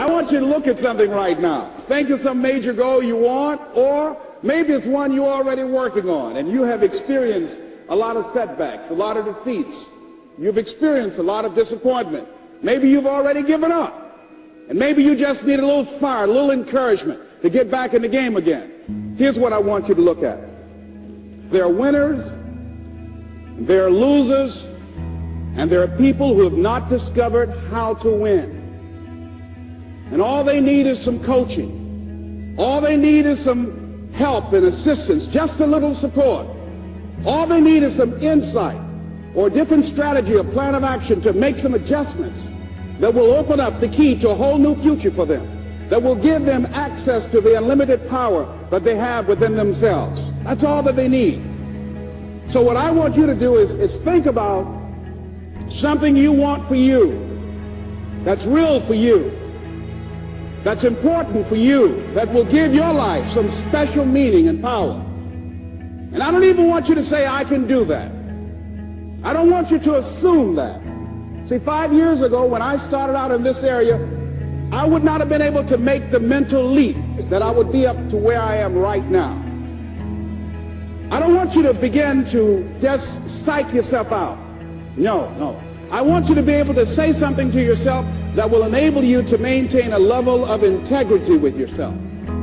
I want you to look at something right now. Think of some major goal you want, or maybe it's one you're already working on, and you have experienced a lot of setbacks, a lot of defeats. You've experienced a lot of disappointment. Maybe you've already given up, and maybe you just need a little fire, a little encouragement to get back in the game again. Here's what I want you to look at. There are winners, there are losers, and there are people who have not discovered how to win. And all they need is some coaching. All they need is some help and assistance, just a little support. All they need is some insight or a different strategy, a plan of action to make some adjustments that will open up the key to a whole new future for them, that will give them access to the unlimited power that they have within themselves. That's all that they need. So what I want you to do is think about something you want for you, that's real for you, that's important for you, that will give your life some special meaning and power. And I don't even want you to say, I can do that. I don't want you to assume that. See, 5 years ago when I started out in this area, I would not have been able to make the mental leap that I would be up to where I am right now. I don't want you to begin to just psych yourself out. No. I want you to be able to say something to yourself that will enable you to maintain a level of integrity with yourself.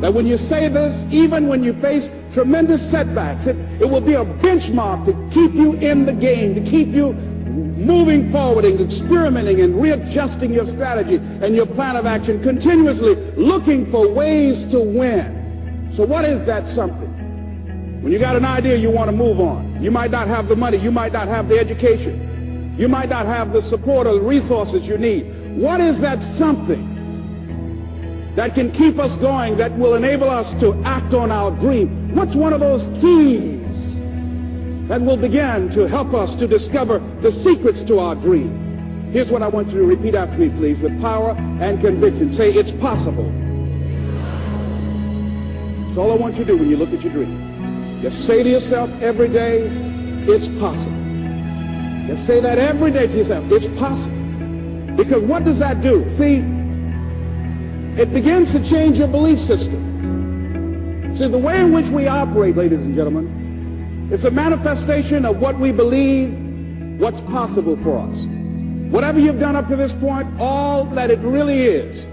That when you say this, even when you face tremendous setbacks, it will be a benchmark to keep you in the game, to keep you moving forward and experimenting and readjusting your strategy and your plan of action, continuously looking for ways to win. So what is that something? When you got an idea you want to move on, you might not have the money, you might not have the education, you might not have the support or the resources you need. What is that something that can keep us going, that will enable us to act on our dream? What's one of those keys that will begin to help us to discover the secrets to our dream? Here's what I want you to repeat after me, please, with power and conviction. Say, it's possible. That's all I want you to do when you look at your dream. Just say to yourself every day, it's possible. Just say that every day to yourself, it's possible. Because what does that do? See, it begins to change your belief system. See, the way in which we operate, ladies and gentlemen, it's a manifestation of what we believe, what's possible for us. Whatever you've done up to this point, all that it really is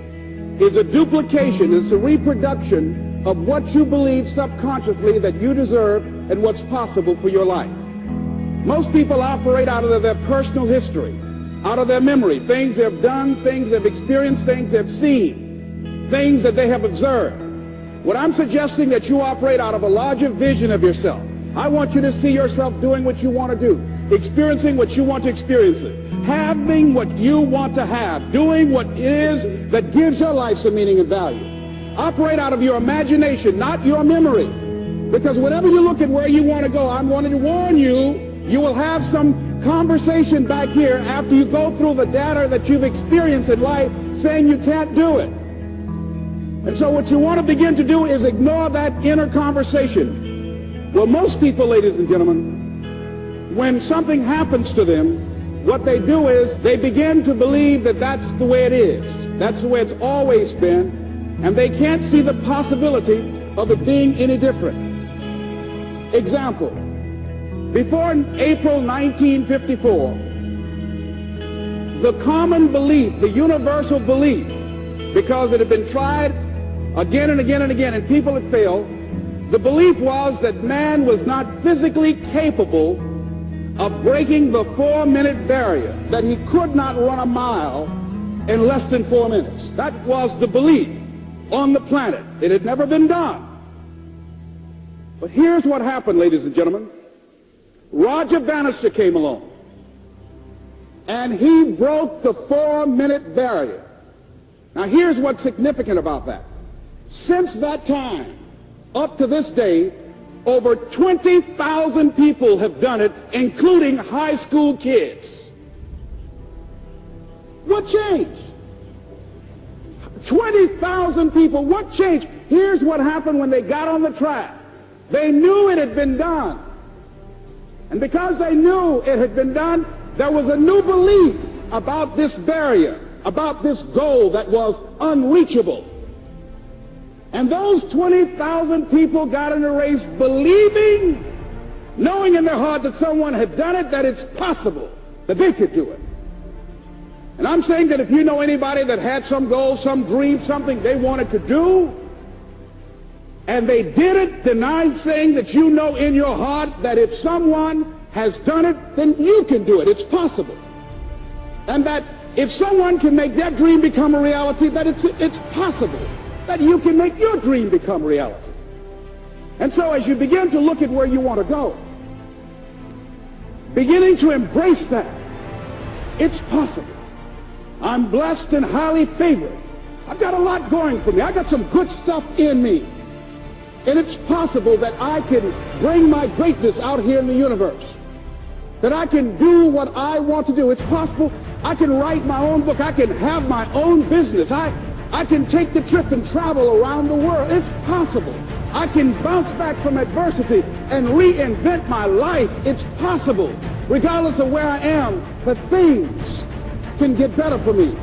a duplication, it's a reproduction of what you believe subconsciously that you deserve and what's possible for your life. Most people operate out of their personal history, out of their memory, things they've done, things they've experienced, things they've seen, things that they have observed. What I'm suggesting that you operate out of a larger vision of yourself. I want you to see yourself doing what you want to do, experiencing what you want to experience, having what you want to have, doing what it is that gives your life some meaning and value. Operate out of your imagination, not your memory. Because whenever you look at where you want to go, I'm wanting to warn you, you will have some conversation back here after you go through the data that you've experienced in life saying you can't do it. And so what you want to begin to do is ignore that inner conversation. Well, most people, ladies and gentlemen, when something happens to them, what they do is they begin to believe that that's the way it is. That's the way it's always been. And they can't see the possibility of it being any different. Example, before April 1954, the common belief, the universal belief, because it had been tried again and again and again and people had failed, the belief was that man was not physically capable of breaking the 4-minute barrier, that he could not run a mile in less than 4 minutes. That was the belief on the planet. It had never been done. But here's what happened, ladies and gentlemen. Roger Bannister came along, and he broke the 4-minute barrier. Now here's what's significant about that. Since that time, up to this day, over 20,000 people have done it, including high school kids. What changed? 20,000 people, what changed? Here's what happened when they got on the track. They knew it had been done. And because they knew it had been done, there was a new belief about this barrier. about this goal that was unreachable. And those 20,000 people got in a race believing, knowing in their heart that someone had done it, that it's possible that they could do it. And I'm saying that if you know anybody that had some goal, some dream, something they wanted to do, and they did it, then I'm saying that you know in your heart that if someone has done it, then you can do it. It's possible. And that if someone can make their dream become a reality, that it's possible that you can make your dream become reality. And so as you begin to look at where you want to go, beginning to embrace that, it's possible. I'm blessed and highly favored. I've got a lot going for me. I got some good stuff in me. And it's possible that I can bring my greatness out here in the universe. That I can do what I want to do. It's possible I can write my own book. I can have my own business. I can take the trip and travel around the world. It's possible. I can bounce back from adversity and reinvent my life. It's possible. Regardless of where I am, that things can get better for me.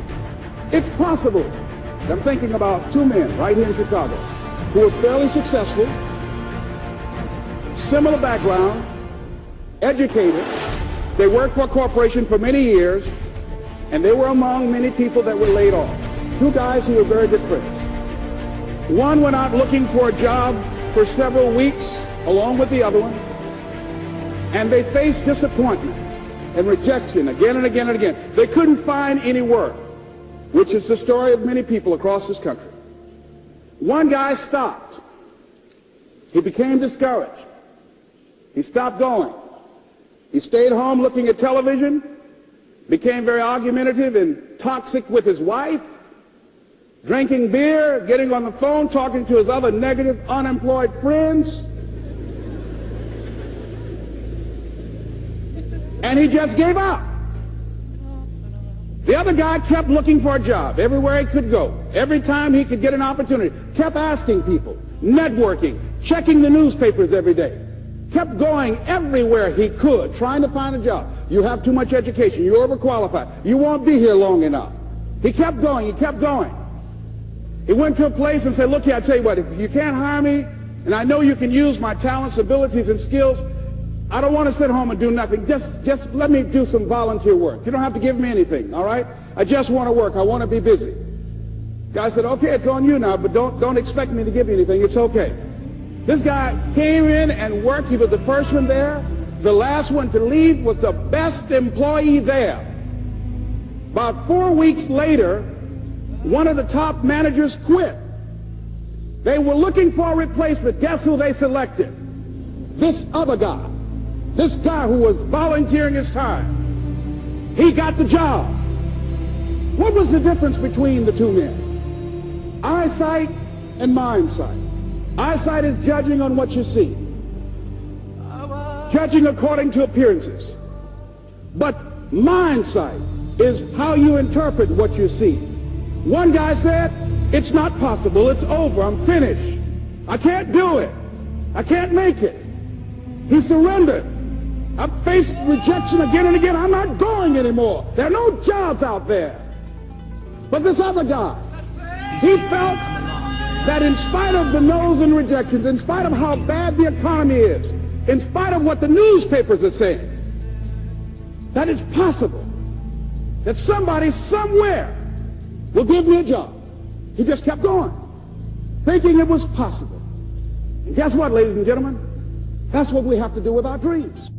It's possible. I'm thinking about two men right here in Chicago who are fairly successful, similar background, educated. They worked for a corporation for many years, and they were among many people that were laid off. Two guys who were very good friends. One went out looking for a job for several weeks along with the other one, and they faced disappointment and rejection again and again and again. They couldn't find any work, which is the story of many people across this country. One guy stopped. He became discouraged. He stopped going. He stayed home looking at television, became very argumentative and toxic with his wife, drinking beer, getting on the phone, talking to his other negative, unemployed friends. And he just gave up. The other guy kept looking for a job everywhere he could go. Every time he could get an opportunity, kept asking people, networking, checking the newspapers every day. Kept going everywhere he could, trying to find a job. You have too much education. You're overqualified. You won't be here long enough. He kept going. He kept going. He went to a place and said, look here, I tell you what, if you can't hire me, and I know you can use my talents, abilities, and skills, I don't want to sit home and do nothing. Just let me do some volunteer work. You don't have to give me anything, all right? I just want to work. I want to be busy. Guy said, okay, it's on you now, but don't expect me to give you anything. It's okay. This guy came in and worked. He was the first one there. The last one to leave was the best employee there. About 4 weeks later, one of the top managers quit. They were looking for a replacement. Guess who they selected? This other guy. This guy who was volunteering his time. He got the job. What was the difference between the two men? Eyesight and mindsight. Eyesight is judging on what you see, judging according to appearances. But mindsight is how you interpret what you see. One guy said, it's not possible, it's over, I'm finished. I can't do it. I can't make it. He surrendered. I've faced rejection again and again. I'm not going anymore. There are no jobs out there. But this other guy, he felt that in spite of the no's and rejections, in spite of how bad the economy is, in spite of what the newspapers are saying, that it's possible that somebody somewhere will give me a job. He just kept going, thinking it was possible. And guess what, ladies and gentlemen? That's what we have to do with our dreams.